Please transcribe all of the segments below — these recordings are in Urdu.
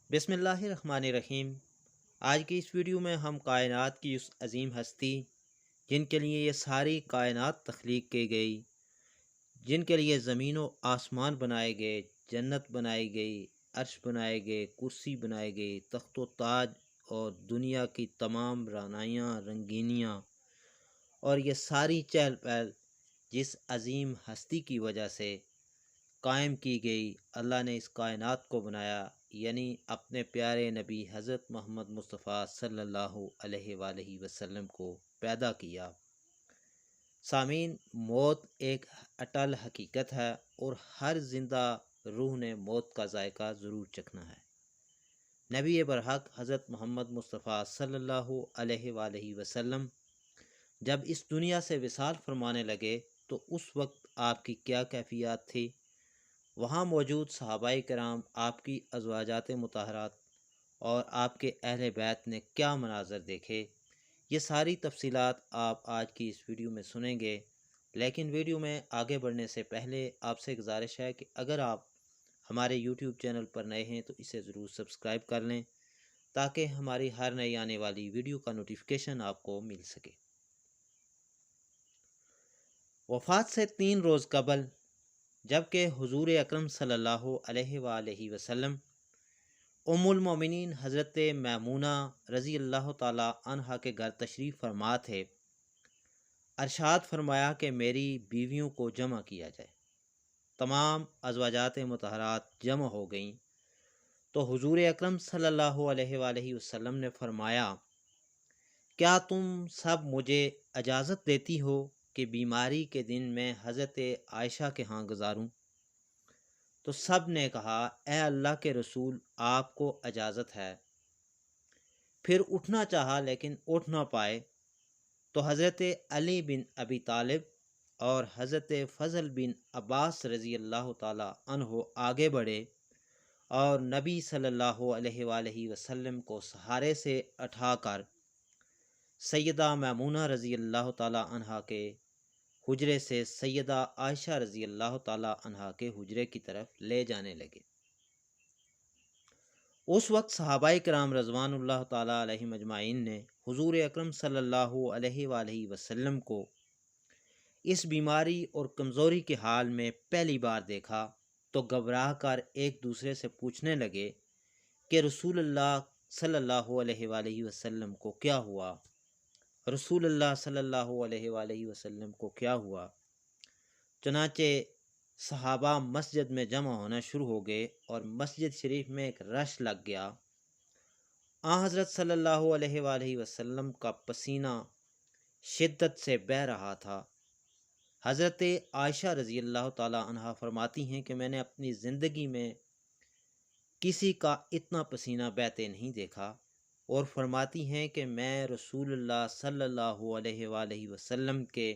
بسم اللہ الرحمن الرحیم۔ آج کی اس ویڈیو میں ہم کائنات کی اس عظیم ہستی جن کے لیے یہ ساری کائنات تخلیق کی گئی، جن کے لیے زمین و آسمان بنائے گئے، جنت بنائی گئی، عرش بنائے گئے، کرسی بنائے گئی، تخت و تاج اور دنیا کی تمام رعنائیاں رنگینیاں اور یہ ساری چہل پہل جس عظیم ہستی کی وجہ سے قائم کی گئی، اللہ نے اس کائنات کو بنایا، یعنی اپنے پیارے نبی حضرت محمد مصطفیٰ صلی اللہ علیہ وآلہ وسلم کو پیدا کیا۔ سامعین، موت ایک اٹل حقیقت ہے اور ہر زندہ روح نے موت کا ذائقہ ضرور چکھنا ہے۔ نبی برحق حضرت محمد مصطفیٰ صلی اللہ علیہ وآلہ وسلم جب اس دنیا سے وصال فرمانے لگے تو اس وقت آپ کی کیا کیفیات تھی؟ وہاں موجود صحابہ کرام، آپ کی ازواجات مطہرات اور آپ کے اہل بیت نے کیا مناظر دیکھے، یہ ساری تفصیلات آپ آج کی اس ویڈیو میں سنیں گے۔ لیکن ویڈیو میں آگے بڑھنے سے پہلے آپ سے گزارش ہے کہ اگر آپ ہمارے یوٹیوب چینل پر نئے ہیں تو اسے ضرور سبسکرائب کر لیں تاکہ ہماری ہر نئی آنے والی ویڈیو کا نوٹیفیکیشن آپ کو مل سکے۔ وفات سے 3 روز قبل جبکہ حضور اکرم صلی اللہ علیہ وآلہ وسلم ام المومنین حضرت میمونہ رضی اللہ تعالی عنہا کے گھر تشریف فرما تھے، ارشاد فرمایا کہ میری بیویوں کو جمع کیا جائے۔ تمام ازواجات مطہرات جمع ہو گئیں تو حضور اکرم صلی اللہ علیہ وآلہ وسلم نے فرمایا، کیا تم سب مجھے اجازت دیتی ہو کہ بیماری کے دن میں حضرت عائشہ کے ہاں گزاروں؟ تو سب نے کہا، اے اللہ کے رسول، آپ کو اجازت ہے۔ پھر اٹھنا چاہا لیکن اٹھ نہ پائے تو حضرت علی بن ابی طالب اور حضرت فضل بن عباس رضی اللہ تعالی عنہ آگے بڑھے اور نبی صلی اللہ علیہ وآلہ وسلم کو سہارے سے اٹھا کر سیدہ میمونہ رضی اللہ تعالی عنہا کے حجرے سے سیدہ عائشہ رضی اللہ تعالی عنہا کے حجرے کی طرف لے جانے لگے۔ اس وقت صحابہ کرام رضوان اللہ تعالی علیہم اجمعین نے حضور اکرم صلی اللہ علیہ وآلہ وسلم کو اس بیماری اور کمزوری کے حال میں پہلی بار دیکھا تو گھبرا کر ایک دوسرے سے پوچھنے لگے کہ رسول اللہ صلی اللہ علیہ وآلہ وسلم کو کیا ہوا؟ رسول اللہ صلی اللہ علیہ وآلہ وسلم کو کیا ہوا؟ چنانچہ صحابہ مسجد میں جمع ہونا شروع ہو گئے اور مسجد شریف میں ایک رش لگ گیا۔ آن حضرت صلی اللہ علیہ وآلہ وسلم کا پسینہ شدت سے بہہ رہا تھا۔ حضرت عائشہ رضی اللہ تعالی عنہا فرماتی ہیں کہ میں نے اپنی زندگی میں کسی کا اتنا پسینہ بہتے نہیں دیکھا، اور فرماتی ہیں کہ میں رسول اللہ صلی اللہ علیہ وآلہ وسلم کے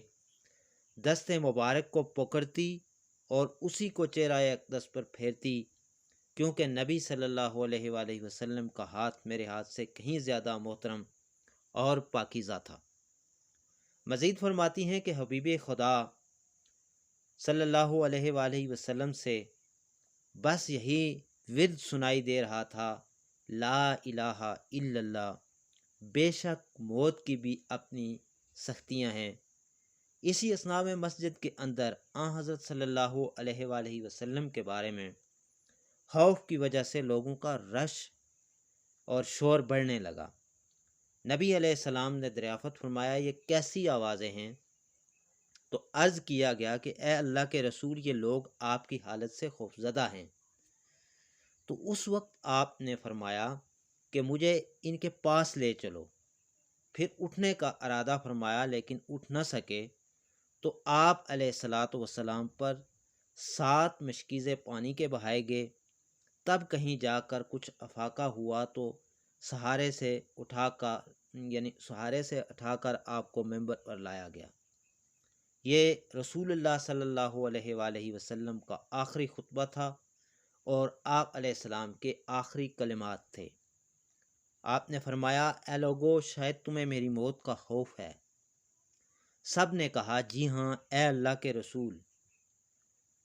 دست مبارک کو پکڑتی اور اسی کو چہرہ اقدس پر پھیرتی، کیونکہ نبی صلی اللہ علیہ وآلہ وسلم کا ہاتھ میرے ہاتھ سے کہیں زیادہ محترم اور پاکیزہ تھا۔ مزید فرماتی ہیں کہ حبیب خدا صلی اللہ علیہ وآلہ وسلم سے بس یہی ورد سنائی دے رہا تھا، لا الہ الا اللہ، بے شک موت کی بھی اپنی سختیاں ہیں۔ اسی اثناء میں مسجد کے اندر آن حضرت صلی اللہ علیہ وآلہ وسلم کے بارے میں خوف کی وجہ سے لوگوں کا رش اور شور بڑھنے لگا۔ نبی علیہ السلام نے دریافت فرمایا، یہ کیسی آوازیں ہیں؟ تو عرض کیا گیا کہ اے اللہ کے رسول، یہ لوگ آپ کی حالت سے خوفزدہ ہیں۔ تو اس وقت آپ نے فرمایا کہ مجھے ان کے پاس لے چلو۔ پھر اٹھنے کا ارادہ فرمایا لیکن اٹھ نہ سکے تو آپ علیہ الصلاۃ والسلام پر 7 مشکیزیں پانی کے بہائے گئے۔ تب کہیں جا کر کچھ افاقہ ہوا تو سہارے سے اٹھا کر آپ کو منبر پر لایا گیا۔ یہ رسول اللہ صلی اللہ علیہ وآلہ وسلم کا آخری خطبہ تھا اور آپ علیہ السلام کے آخری کلمات تھے۔ آپ نے فرمایا، اے لوگو، شاید تمہیں میری موت کا خوف ہے۔ سب نے کہا، جی ہاں اے اللہ کے رسول۔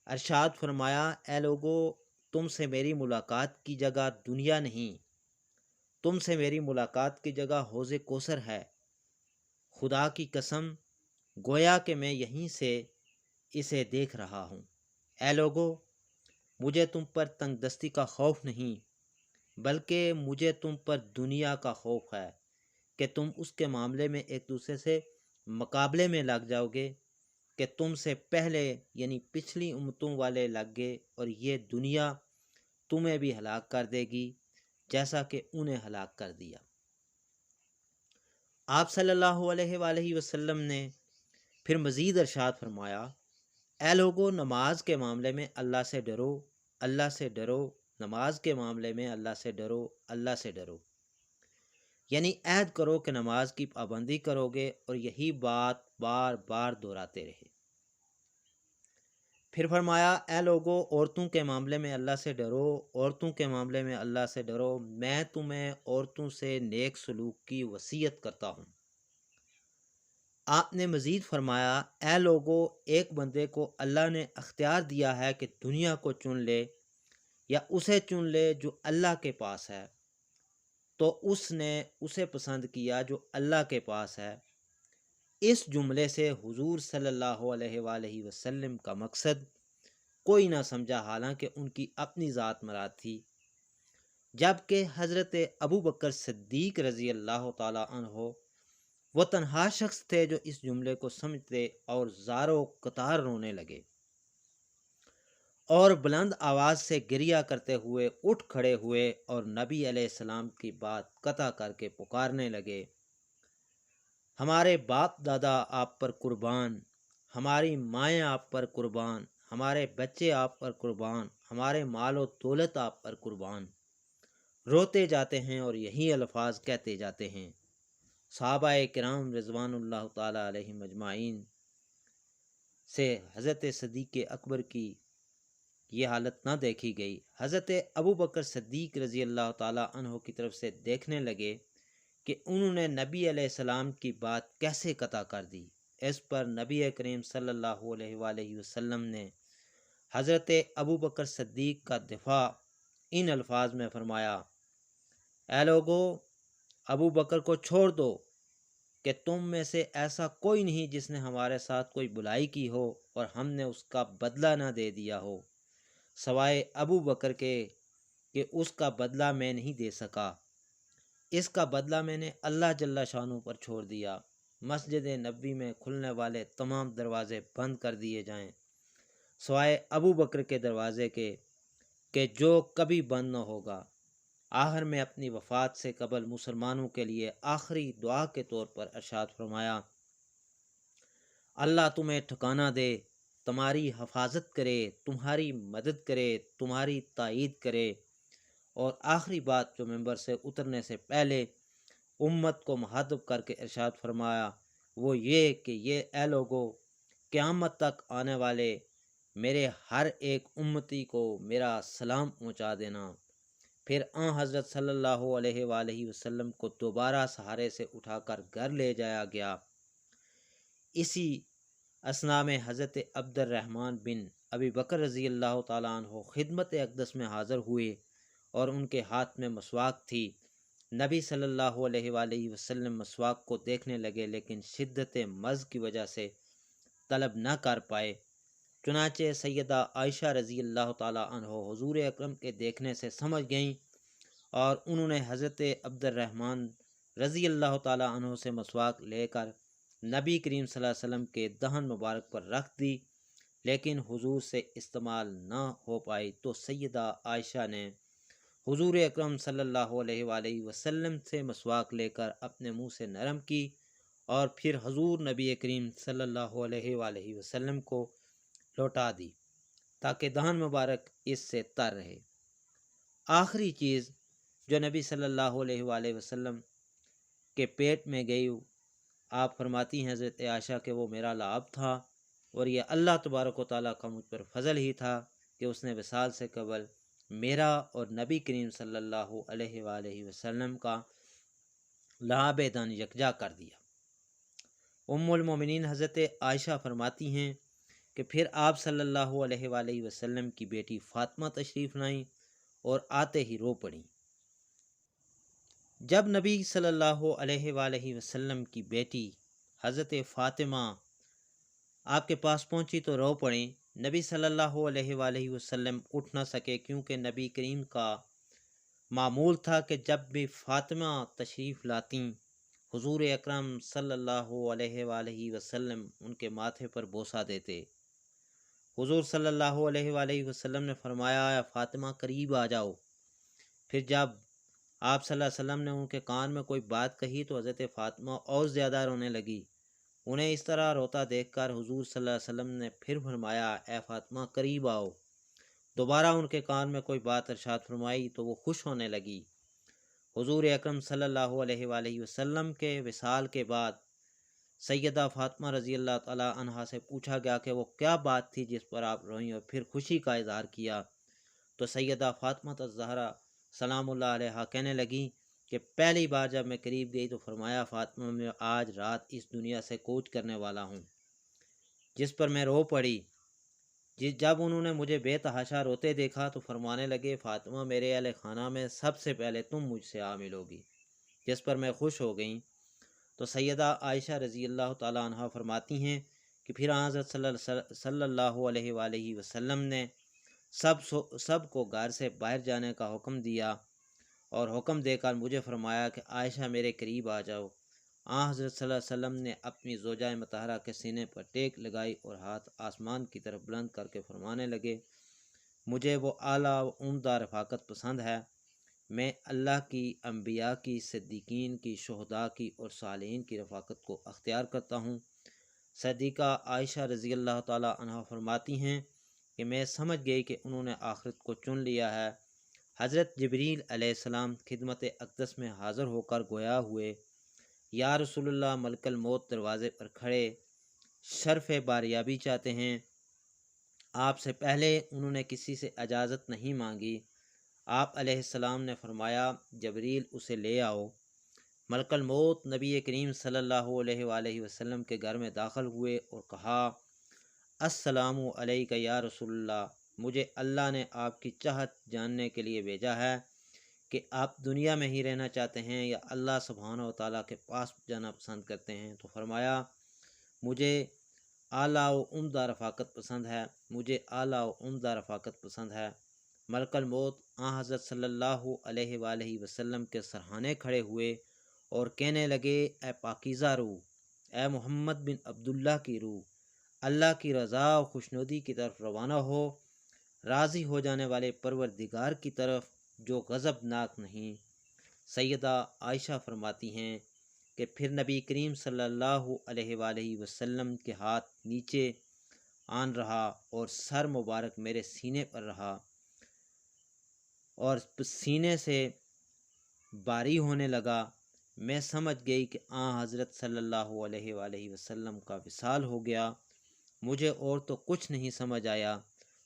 ارشاد فرمایا، اے لوگو، تم سے میری ملاقات کی جگہ دنیا نہیں، تم سے میری ملاقات کی جگہ حوض کوثر ہے۔ خدا کی قسم، گویا کہ میں یہیں سے اسے دیکھ رہا ہوں۔ اے لوگو، مجھے تم پر تنگ دستی کا خوف نہیں، بلکہ مجھے تم پر دنیا کا خوف ہے کہ تم اس کے معاملے میں ایک دوسرے سے مقابلے میں لگ جاؤ گے کہ تم سے پہلے یعنی پچھلی امتوں والے لگ گئے، اور یہ دنیا تمہیں بھی ہلاک کر دے گی جیسا کہ انہیں ہلاک کر دیا۔ آپ صلی اللہ علیہ وآلہ وسلم نے پھر مزید ارشاد فرمایا، اے لوگو، نماز کے معاملے میں اللہ سے ڈرو، اللہ سے ڈرو، نماز کے معاملے میں اللہ سے ڈرو، اللہ سے ڈرو۔ یعنی عہد کرو کہ نماز کی پابندی کرو گے، اور یہی بات بار بار دہراتے رہے۔ پھر فرمایا، اے لوگو، عورتوں کے معاملے میں اللہ سے ڈرو، عورتوں کے معاملے میں اللہ سے ڈرو، میں تمہیں عورتوں سے نیک سلوک کی وصیت کرتا ہوں۔ آپ نے مزید فرمایا، اے لوگو، ایک بندے کو اللہ نے اختیار دیا ہے کہ دنیا کو چن لے یا اسے چن لے جو اللہ کے پاس ہے، تو اس نے اسے پسند کیا جو اللہ کے پاس ہے۔ اس جملے سے حضور صلی اللہ علیہ وآلہ وسلم کا مقصد کوئی نہ سمجھا، حالانکہ ان کی اپنی ذات مراد تھی، جبکہ حضرت ابو بکر صدیق رضی اللہ تعالی عنہ وہ تنہا شخص تھے جو اس جملے کو سمجھتے اور زاروں قطار رونے لگے اور بلند آواز سے گریہ کرتے ہوئے اٹھ کھڑے ہوئے اور نبی علیہ السلام کی بات قطع کر کے پکارنے لگے، ہمارے باپ دادا آپ پر قربان، ہماری مائیں آپ پر قربان، ہمارے بچے آپ پر قربان، ہمارے مال و دولت آپ پر قربان۔ روتے جاتے ہیں اور یہی الفاظ کہتے جاتے ہیں۔ صحابہ کرام رضوان اللہ تعالی علیہم اجمعین سے حضرت صدیق اکبر کی یہ حالت نہ دیکھی گئی۔ حضرت ابو بکر صدیق رضی اللہ تعالی عنہ کی طرف سے دیکھنے لگے کہ انہوں نے نبی علیہ السلام کی بات کیسے قطع کر دی۔ اس پر نبی کریم صلی اللہ علیہ وآلہ وسلم نے حضرت ابو بکر صدیق کا دفاع ان الفاظ میں فرمایا، اے لوگو، ابو بکر کو چھوڑ دو کہ تم میں سے ایسا کوئی نہیں جس نے ہمارے ساتھ کوئی بلائی کی ہو اور ہم نے اس کا بدلہ نہ دے دیا ہو، سوائے ابو بکر کے کہ اس کا بدلہ میں نہیں دے سکا۔ اس کا بدلہ میں نے اللہ جل شانہ پر چھوڑ دیا۔ مسجد نبوی میں کھلنے والے تمام دروازے بند کر دیے جائیں سوائے ابو بکر کے دروازے کے کہ جو کبھی بند نہ ہوگا۔ آخر میں اپنی وفات سے قبل مسلمانوں کے لیے آخری دعا کے طور پر ارشاد فرمایا، اللہ تمہیں ٹھکانہ دے، تمہاری حفاظت کرے، تمہاری مدد کرے، تمہاری تائید کرے۔ اور آخری بات جو ممبر سے اترنے سے پہلے امت کو مخاطب کر کے ارشاد فرمایا وہ یہ کہ یہ اے لوگو، قیامت تک آنے والے میرے ہر ایک امتی کو میرا سلام پہنچا دینا۔ پھر حضرت صلی اللہ علیہ وآلہ وسلم کو دوبارہ سہارے سے اٹھا کر گھر لے جایا گیا۔ اسی اثناء میں حضرت عبد الرحمن بن ابی بکر رضی اللہ تعالیٰ عنہ خدمت اقدس میں حاضر ہوئے اور ان کے ہاتھ میں مسواک تھی۔ نبی صلی اللہ علیہ وآلہ وسلم مسواک کو دیکھنے لگے لیکن شدت مز کی وجہ سے طلب نہ کر پائے، چنانچہ سیدہ عائشہ رضی اللہ تعالیٰ عنہ حضور اکرم کے دیکھنے سے سمجھ گئیں اور انہوں نے حضرت عبد الرحمن رضی اللہ تعالیٰ عنہ سے مسواک لے کر نبی کریم صلی اللہ علیہ وسلم کے دہن مبارک پر رکھ دی، لیکن حضور سے استعمال نہ ہو پائی تو سیدہ عائشہ نے حضور اکرم صلی اللہ علیہ وآلہ وسلم سے مسواک لے کر اپنے منہ سے نرم کی اور پھر حضور نبی کریم صلی اللہ علیہ وآلہ وسلم کو لوٹا دی تاکہ دہن مبارک اس سے تر رہے۔ آخری چیز جو نبی صلی اللہ علیہ وآلہ وسلم کے پیٹ میں گئی، آپ فرماتی ہیں حضرت عائشہ کہ وہ میرا لعاب تھا، اور یہ اللہ تبارک و تعالیٰ کا مجھ پر فضل ہی تھا کہ اس نے وصال سے قبل میرا اور نبی کریم صلی اللہ علیہ وآلہ وسلم کا لعاب دہن یکجا کر دیا۔ ام المومنین حضرت عائشہ فرماتی ہیں کہ پھر آپ صلی اللہ علیہ وآلہ وسلم کی بیٹی فاطمہ تشریف لائیں اور آتے ہی رو پڑیں۔ جب نبی صلی اللہ علیہ وآلہ وسلم کی بیٹی حضرت فاطمہ آپ کے پاس پہنچی تو رو پڑیں۔ نبی صلی اللہ علیہ وآلہ وسلم اٹھ نہ سکے، کیونکہ نبی کریم کا معمول تھا کہ جب بھی فاطمہ تشریف لاتیں حضور اکرم صلی اللہ علیہ وآلہ وسلم ان کے ماتھے پر بوسہ دیتے۔ حضور صلی اللہ علیہ وآلہ وسلم نے فرمایا، اے فاطمہ قریب آ جاؤ۔ پھر جب آپ صلی اللہ علیہ وسلم نے ان کے کان میں کوئی بات کہی تو حضرت فاطمہ اور زیادہ رونے لگی۔ انہیں اس طرح روتا دیکھ کر حضور صلی اللہ علیہ وسلم نے پھر فرمایا، اے فاطمہ قریب آؤ۔ دوبارہ ان کے کان میں کوئی بات ارشاد فرمائی تو وہ خوش ہونے لگی۔ حضور اکرم صلی اللہ علیہ وآلہ وسلم کے وصال کے بعد سیدہ فاطمہ رضی اللہ تعالی عنہا سے پوچھا گیا کہ وہ کیا بات تھی جس پر آپ روئیں اور پھر خوشی کا اظہار کیا، تو سیدہ فاطمہ الزہرا سلام اللہ علیہا کہنے لگی کہ پہلی بار جب میں قریب گئی تو فرمایا، فاطمہ میں آج رات اس دنیا سے کوچ کرنے والا ہوں، جس پر میں رو پڑی۔ جب انہوں نے مجھے بے تحاشا روتے دیکھا تو فرمانے لگے، فاطمہ میرے اہل خانہ میں سب سے پہلے تم مجھ سے آ ملو گی، جس پر میں خوش ہو گئیں۔ تو سیدہ عائشہ رضی اللہ تعالی عنہ فرماتی ہیں کہ پھر حضرت صلی اللہ علیہ وآلہ وسلم نے سب کو گھر سے باہر جانے کا حکم دیا اور حکم دے کر مجھے فرمایا کہ عائشہ میرے قریب آ جاؤ۔ حضرت صلی اللہ علیہ وسلم نے اپنی زوجہ مطہرہ کے سینے پر ٹیک لگائی اور ہاتھ آسمان کی طرف بلند کر کے فرمانے لگے، مجھے وہ اعلیٰ و عمدہ رفاقت پسند ہے۔ میں اللہ کی، انبیاء کی، صدیقین کی، شہداء کی اور صالحین کی رفاقت کو اختیار کرتا ہوں۔ صدیقہ عائشہ رضی اللہ تعالی عنہ فرماتی ہیں کہ میں سمجھ گئی کہ انہوں نے آخرت کو چن لیا ہے۔ حضرت جبریل علیہ السلام خدمت اقدس میں حاضر ہو کر گویا ہوئے، یا رسول اللہ، ملک الموت دروازے پر کھڑے شرف باریابی چاہتے ہیں۔ آپ سے پہلے انہوں نے کسی سے اجازت نہیں مانگی۔ آپ علیہ السلام نے فرمایا، جبریل اسے لے آؤ۔ ملک الموت نبی کریم صلی اللہ علیہ وآلہ وسلم کے گھر میں داخل ہوئے اور کہا، السلام علیک یا رسول اللہ، مجھے اللہ نے آپ کی چاہت جاننے کے لیے بھیجا ہے کہ آپ دنیا میں ہی رہنا چاہتے ہیں یا اللہ سبحانہ و تعالیٰ کے پاس جانا پسند کرتے ہیں۔ تو فرمایا، مجھے اعلیٰ و عمدہ رفاقت پسند ہے، مجھے اعلیٰ و عمدہ رفاقت پسند ہے۔ ملک الموت حضرت صلی اللہ علیہ وآلہ وسلم کے سرہانے کھڑے ہوئے اور کہنے لگے، اے پاکیزہ روح، اے محمد بن عبداللہ کی روح، اللہ کی رضا و خوشنودی کی طرف روانہ ہو، راضی ہو جانے والے پروردگار کی طرف جو غضب ناک نہیں۔ سیدہ عائشہ فرماتی ہیں کہ پھر نبی کریم صلی اللہ علیہ وآلہ وسلم کے ہاتھ نیچے آن رہا اور سر مبارک میرے سینے پر رہا اور سینے سے باری ہونے لگا۔ میں سمجھ گئی کہ حضرت صلی اللہ علیہ وآلہ وسلم کا وصال ہو گیا۔ مجھے اور تو کچھ نہیں سمجھ آیا،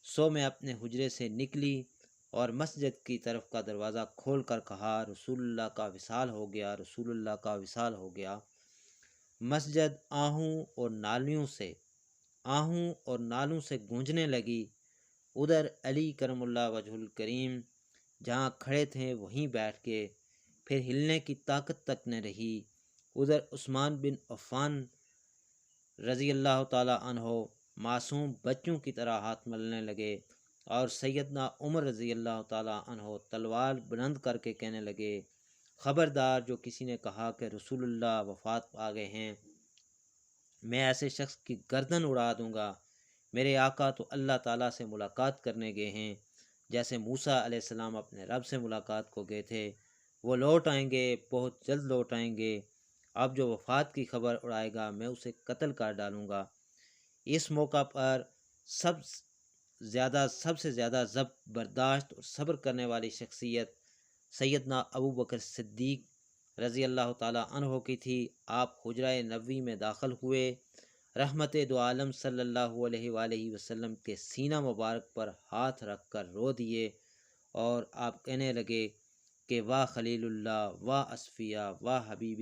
سو میں اپنے حجرے سے نکلی اور مسجد کی طرف کا دروازہ کھول کر کہا، رسول اللہ کا وصال ہو گیا، رسول اللہ کا وصال ہو گیا۔ مسجد آہوں اور نالوں سے گونجنے لگی۔ ادھر علی کرم اللہ وجہ الکریم جہاں کھڑے تھے وہیں بیٹھ گئے، پھر ہلنے کی طاقت تک نہ رہی۔ ادھر عثمان بن عفان رضی اللہ تعالی عنہ معصوم بچوں کی طرح ہاتھ ملنے لگے اور سیدنا عمر رضی اللہ تعالی عنہ تلوار بلند کر کے کہنے لگے، خبردار، جو کسی نے کہا کہ رسول اللہ وفات پا گئے ہیں، میں ایسے شخص کی گردن اڑا دوں گا۔ میرے آقا تو اللہ تعالیٰ سے ملاقات کرنے گئے ہیں، جیسے موسیٰ علیہ السلام اپنے رب سے ملاقات کو گئے تھے۔ وہ لوٹ آئیں گے، بہت جلد لوٹ آئیں گے۔ اب جو وفات کی خبر اڑائے گا میں اسے قتل کر ڈالوں گا۔ اس موقع پر سب سے زیادہ ضبط برداشت اور صبر کرنے والی شخصیت سیدنا ابو بکر صدیق رضی اللہ تعالیٰ عنہ کی تھی۔ آپ حجرہ نبوی میں داخل ہوئے، رحمت دو عالم صلی اللہ علیہ وآلہ وسلم کے سینہ مبارک پر ہاتھ رکھ کر رو دیے اور آپ کہنے لگے کہ واہ خلیل اللہ، واہ اصفیاء، واہ حبیب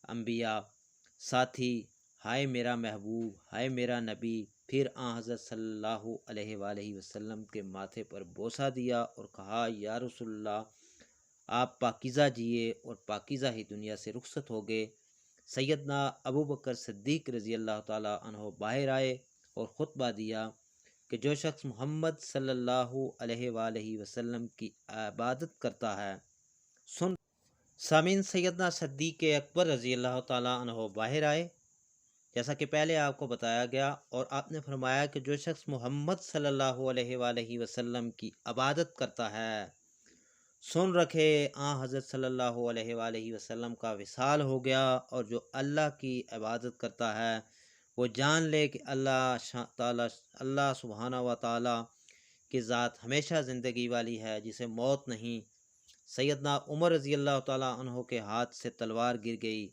انبیاء، ساتھی، ہائے میرا محبوب، ہائے میرا نبی۔ پھر آن حضرت صلی اللہ علیہ وآلہ وسلم کے ماتھے پر بوسہ دیا اور کہا یا رسول اللہ آپ پاکیزہ جیے اور پاکیزہ ہی دنیا سے رخصت ہو گئے۔ سیدنا ابو بکر صدیق رضی اللہ تعالیٰ عنہ باہر آئے اور خطبہ دیا کہ جو شخص محمد صلی اللہ علیہ وآلہ وسلم کی عبادت کرتا ہے سن۔ سامعین، سیدنا صدیق اکبر رضی اللہ تعالیٰ عنہ باہر آئے جیسا کہ پہلے آپ کو بتایا گیا، اور آپ نے فرمایا کہ جو شخص محمد صلی اللہ علیہ وآلہ وسلم کی عبادت کرتا ہے سن رکھے حضرت صلی اللہ علیہ وآلہ وسلم کا وصال ہو گیا، اور جو اللہ کی عبادت کرتا ہے وہ جان لے کہ اللہ سبحانہ و تعالی کی ذات ہمیشہ زندگی والی ہے جسے موت نہیں۔ سیدنا عمر رضی اللہ تعالیٰ عنہ کے ہاتھ سے تلوار گر گئی۔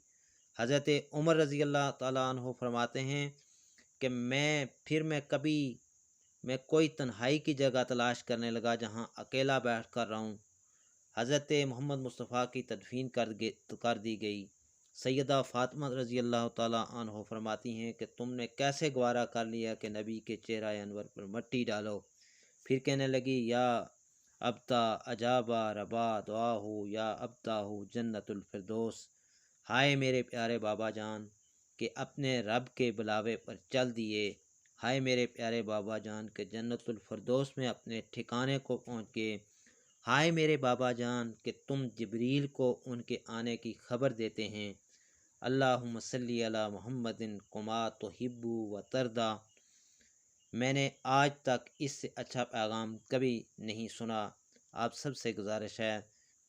حضرت عمر رضی اللہ تعالیٰ عنہ فرماتے ہیں کہ میں کوئی تنہائی کی جگہ تلاش کرنے لگا جہاں اکیلا بیٹھ کر رہوں۔ حضرت محمد مصطفیٰ کی تدفین کر دی گئی۔ سیدہ فاطمہ رضی اللہ تعالیٰ عنہ فرماتی ہیں کہ تم نے کیسے گوارا کر لیا کہ نبی کے چہرہ انور پر مٹی ڈالو؟ پھر کہنے لگی یا ابتا اجابا ربا دعا ہو یا ابتا ہو جنت الفردوس۔ ہائے میرے پیارے بابا جان کہ اپنے رب کے بلاوے پر چل دیے۔ ہائے میرے پیارے بابا جان کہ جنت الفردوس میں اپنے ٹھکانے کو پہنچ گئے۔ ہائے میرے بابا جان کہ تم جبریل کو ان کے آنے کی خبر دیتے ہیں۔ اللہم صلی علی محمد کما تحب و ترضی۔ میں نے آج تک اس سے اچھا پیغام کبھی نہیں سنا۔ آپ سب سے گزارش ہے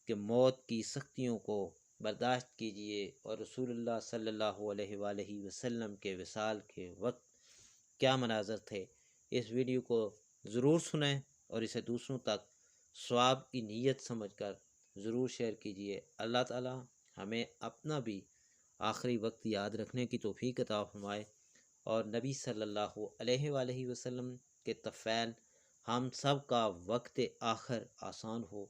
کہ موت کی سختیوں کو برداشت کیجیے، اور رسول اللہ صلی اللہ علیہ وآلہ وسلم کے وصال کے وقت کیا مناظر تھے۔ اس ویڈیو کو ضرور سنیں اور اسے دوسروں تک ثواب کی نیت سمجھ کر ضرور شیئر کیجیے۔ اللہ تعالی ہمیں اپنا بھی آخری وقت یاد رکھنے کی توفیق عطا فرمائے، اور نبی صلی اللہ علیہ وآلہ وسلم کے طفیل ہم سب کا وقت آخر آسان ہو۔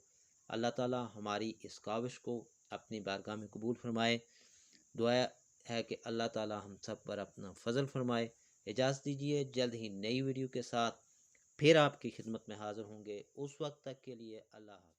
اللہ تعالی ہماری اس کاوش کو اپنی بارگاہ میں قبول فرمائے۔ دعا ہے کہ اللہ تعالی ہم سب پر اپنا فضل فرمائے۔ اجازت دیجیے، جلد ہی نئی ویڈیو کے ساتھ پھر آپ کی خدمت میں حاضر ہوں گے۔ اس وقت تک کے لیے اللہ حافظ۔